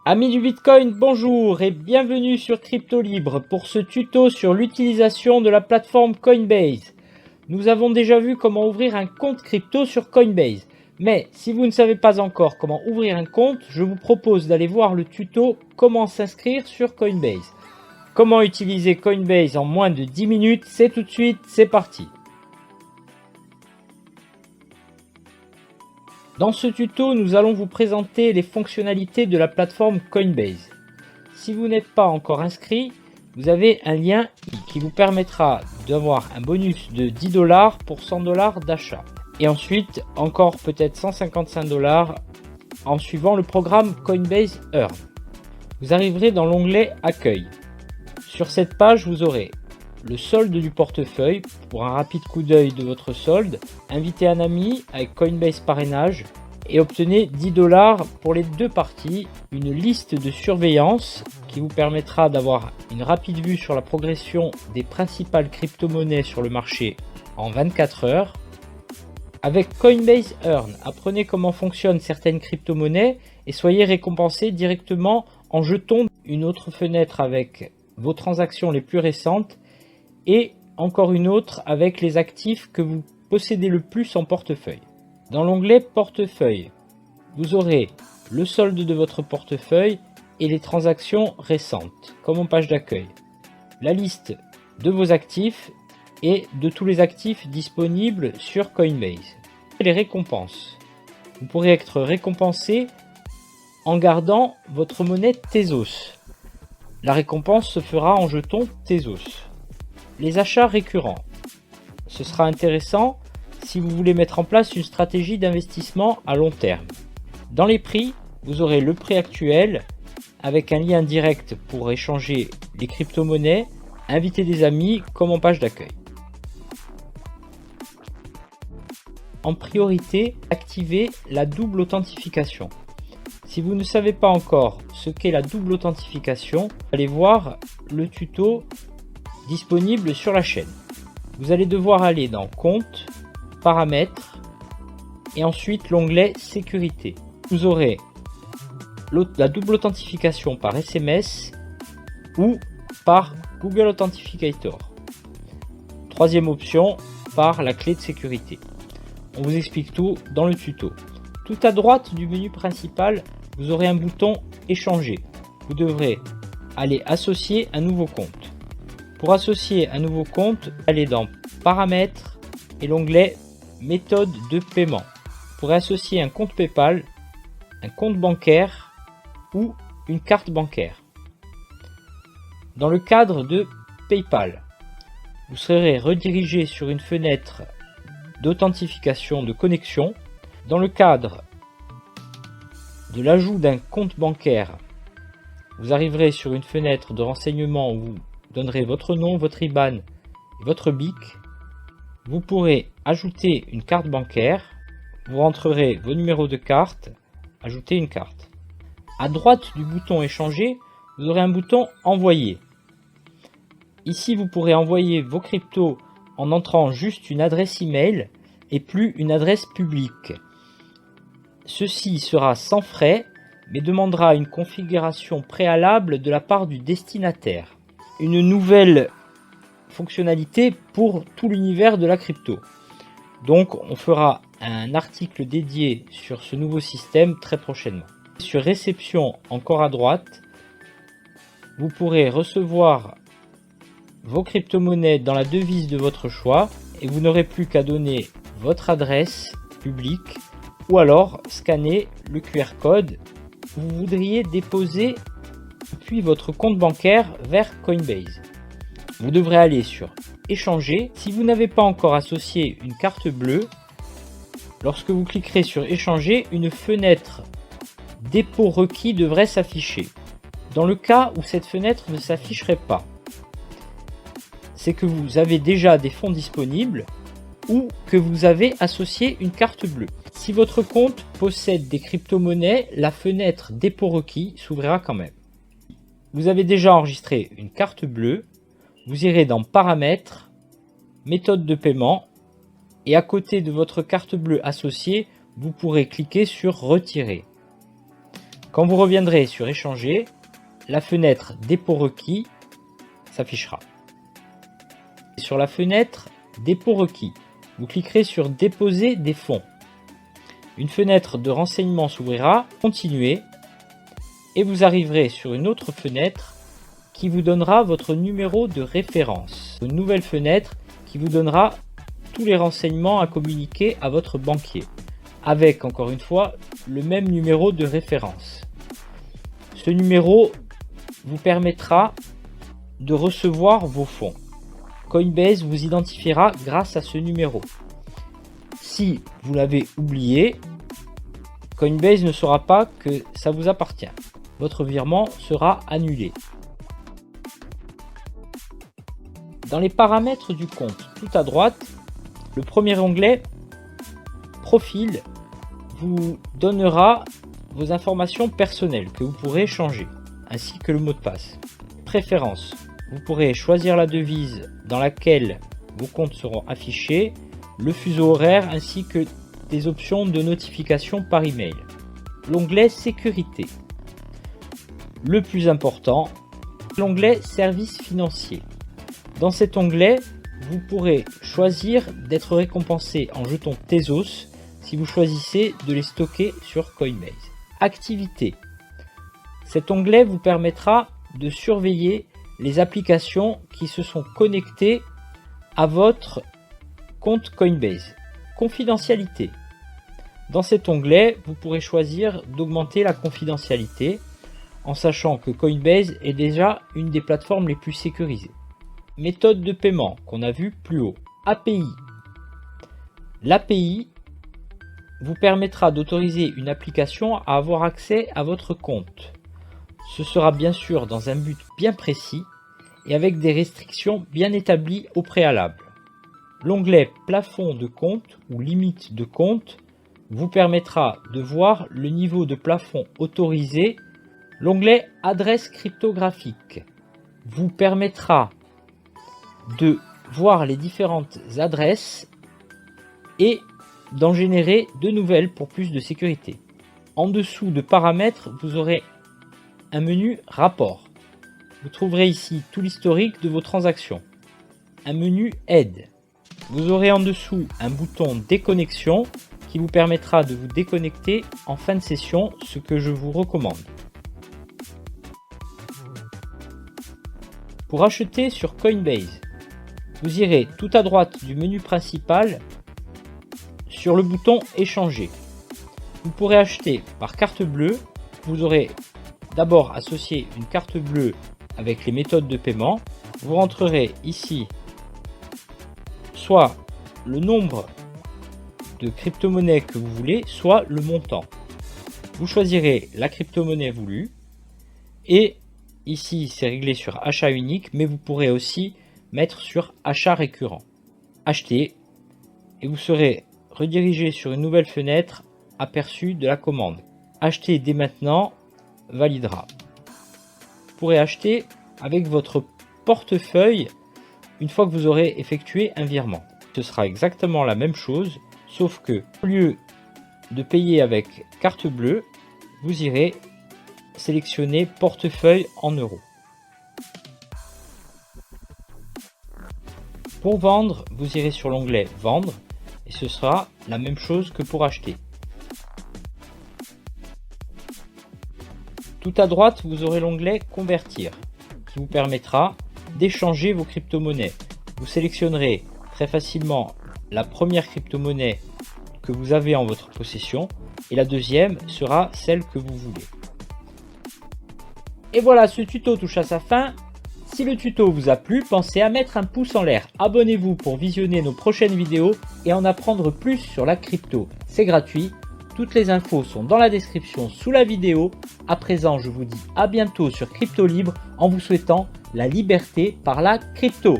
Amis du Bitcoin, bonjour et bienvenue sur Crypto Libre pour ce tuto sur l'utilisation de la plateforme Coinbase. Nous avons déjà vu comment ouvrir un compte crypto sur Coinbase. Mais si vous ne savez pas encore comment ouvrir un compte, je vous propose d'aller voir le tuto comment s'inscrire sur Coinbase. Comment utiliser Coinbase en moins de 10 minutes, c'est tout de suite, c'est parti. Dans ce tuto, nous allons vous présenter les fonctionnalités de la plateforme Coinbase. Si vous n'êtes pas encore inscrit, vous avez un lien qui vous permettra d'avoir un bonus de 10 $ pour 100 $ d'achat. Et ensuite, encore peut-être 155 $ en suivant le programme Coinbase Earn. Vous arriverez dans l'onglet Accueil. Sur cette page, vous aurez le solde du portefeuille pour un rapide coup d'œil de votre solde, invitez un ami avec Coinbase Parrainage et obtenez 10 $ pour les deux parties, une liste de surveillance qui vous permettra d'avoir une rapide vue sur la progression des principales crypto-monnaies sur le marché en 24 heures. Avec Coinbase Earn, apprenez comment fonctionnent certaines crypto-monnaies et soyez récompensé directement en jetant une autre fenêtre avec vos transactions les plus récentes et encore une autre avec les actifs que vous possédez le plus en portefeuille. Dans l'onglet Portefeuille, vous aurez le solde de votre portefeuille et les transactions récentes, comme en page d'accueil, la liste de vos actifs et de tous les actifs disponibles sur Coinbase. Les récompenses. Vous pourrez être récompensé en gardant votre monnaie Tezos. La récompense se fera en jetons Tezos. Les achats récurrents. Ce sera intéressant si vous voulez mettre en place une stratégie d'investissement à long terme. Dans les prix, vous aurez le prix actuel avec un lien direct pour échanger les crypto-monnaies, inviter des amis comme en page d'accueil. En priorité, activez la double authentification. Si vous ne savez pas encore ce qu'est la double authentification, allez voir le tuto disponible sur la chaîne. Vous allez devoir aller dans Compte, Paramètres et ensuite l'onglet Sécurité. Vous aurez la double authentification par SMS ou par Google Authenticator. Troisième option, par la clé de sécurité. On vous explique tout dans le tuto. Tout à droite du menu principal, vous aurez un bouton Échanger. Vous devrez aller associer un nouveau compte. Pour associer un nouveau compte, allez dans Paramètres et l'onglet Méthode de paiement. Vous pourrez associer un compte PayPal, un compte bancaire ou une carte bancaire. Dans le cadre de PayPal, vous serez redirigé sur une fenêtre d'authentification de connexion. Dans le cadre de l'ajout d'un compte bancaire, vous arriverez sur une fenêtre de renseignement où vous donnerez votre nom, votre IBAN et votre BIC. Vous pourrez ajouter une carte bancaire, vous rentrerez vos numéros de carte, ajouter une carte. À droite du bouton échanger, vous aurez un bouton envoyer. Ici, vous pourrez envoyer vos cryptos en entrant juste une adresse email et plus une adresse publique. Ceci sera sans frais, mais demandera une configuration préalable de la part du destinataire. Une nouvelle fonctionnalité pour tout l'univers de la crypto. Donc on fera un article dédié sur ce nouveau système très prochainement. Sur réception, encore à droite, vous pourrez recevoir vos crypto-monnaies dans la devise de votre choix et vous n'aurez plus qu'à donner votre adresse publique ou alors scanner le QR code que vous voudriez déposer puis votre compte bancaire vers Coinbase. Vous devrez aller sur Échanger. Si vous n'avez pas encore associé une carte bleue, lorsque vous cliquerez sur Échanger, une fenêtre Dépôt requis devrait s'afficher. Dans le cas où cette fenêtre ne s'afficherait pas, c'est que vous avez déjà des fonds disponibles ou que vous avez associé une carte bleue. Si votre compte possède des crypto-monnaies, la fenêtre Dépôt requis s'ouvrira quand même. Vous avez déjà enregistré une carte bleue, vous irez dans Paramètres, Méthode de paiement et à côté de votre carte bleue associée, vous pourrez cliquer sur Retirer. Quand vous reviendrez sur échanger, la fenêtre dépôt requis s'affichera. Sur la fenêtre dépôt requis, vous cliquerez sur déposer des fonds. Une fenêtre de renseignement s'ouvrira, continuez, et vous arriverez sur une autre fenêtre qui vous donnera votre numéro de référence. Une nouvelle fenêtre qui vous donnera tous les renseignements à communiquer à votre banquier, avec encore une fois le même numéro de référence. Ce numéro vous permettra de recevoir vos fonds. Coinbase vous identifiera grâce à ce numéro. Si vous l'avez oublié, Coinbase ne saura pas que ça vous appartient. Votre virement sera annulé. Dans les paramètres du compte, tout à droite, le premier onglet Profil vous donnera vos informations personnelles que vous pourrez changer, ainsi que le mot de passe. Préférences, vous pourrez choisir la devise dans laquelle vos comptes seront affichés, le fuseau horaire ainsi que des options de notification par email. L'onglet Sécurité. Le plus important, l'onglet Services financiers. Dans cet onglet, vous pourrez choisir d'être récompensé en jetons Tezos si vous choisissez de les stocker sur Coinbase. Activités. Cet onglet vous permettra de surveiller les applications qui se sont connectées à votre compte Coinbase. Confidentialité. Dans cet onglet, vous pourrez choisir d'augmenter la confidentialité en sachant que Coinbase est déjà une des plateformes les plus sécurisées. Méthode de paiement qu'on a vu plus haut. API. L'API vous permettra d'autoriser une application à avoir accès à votre compte. Ce sera bien sûr dans un but bien précis et avec des restrictions bien établies au préalable. L'onglet plafond de compte ou limite de compte vous permettra de voir le niveau de plafond autorisé. L'onglet adresse cryptographique vous permettra de voir les différentes adresses et d'en générer de nouvelles pour plus de sécurité. En dessous de paramètres, vous aurez un menu rapport. Vous trouverez ici tout l'historique de vos transactions. Un menu aide. Vous aurez en dessous un bouton déconnexion qui vous permettra de vous déconnecter en fin de session, ce que je vous recommande. Pour acheter sur Coinbase, vous irez tout à droite du menu principal sur le bouton échanger. Vous pourrez acheter par carte bleue. Vous aurez d'abord associé une carte bleue avec les méthodes de paiement. Vous rentrerez ici soit le nombre de crypto-monnaies que vous voulez, soit le montant. Vous choisirez la crypto-monnaie voulue et ici c'est réglé sur achat unique, mais vous pourrez aussi mettre sur achat récurrent. Acheter et vous serez redirigé sur une nouvelle fenêtre aperçue de la commande. Acheter dès maintenant validera. Vous pourrez acheter avec votre portefeuille une fois que vous aurez effectué un virement. Ce sera exactement la même chose, sauf que au lieu de payer avec carte bleue, vous irez sélectionner portefeuille en euros. Pour vendre, vous irez sur l'onglet vendre et ce sera la même chose que pour acheter. Tout à droite, vous aurez l'onglet convertir qui vous permettra d'échanger vos crypto-monnaies. Vous sélectionnerez très facilement la première crypto-monnaie que vous avez en votre possession et la deuxième sera celle que vous voulez. Et voilà, ce tuto touche à sa fin. Si le tuto vous a plu, pensez à mettre un pouce en l'air. Abonnez-vous pour visionner nos prochaines vidéos et en apprendre plus sur la crypto. C'est gratuit. Toutes les infos sont dans la description sous la vidéo. À présent, je vous dis à bientôt sur Crypto Libre en vous souhaitant la liberté par la crypto.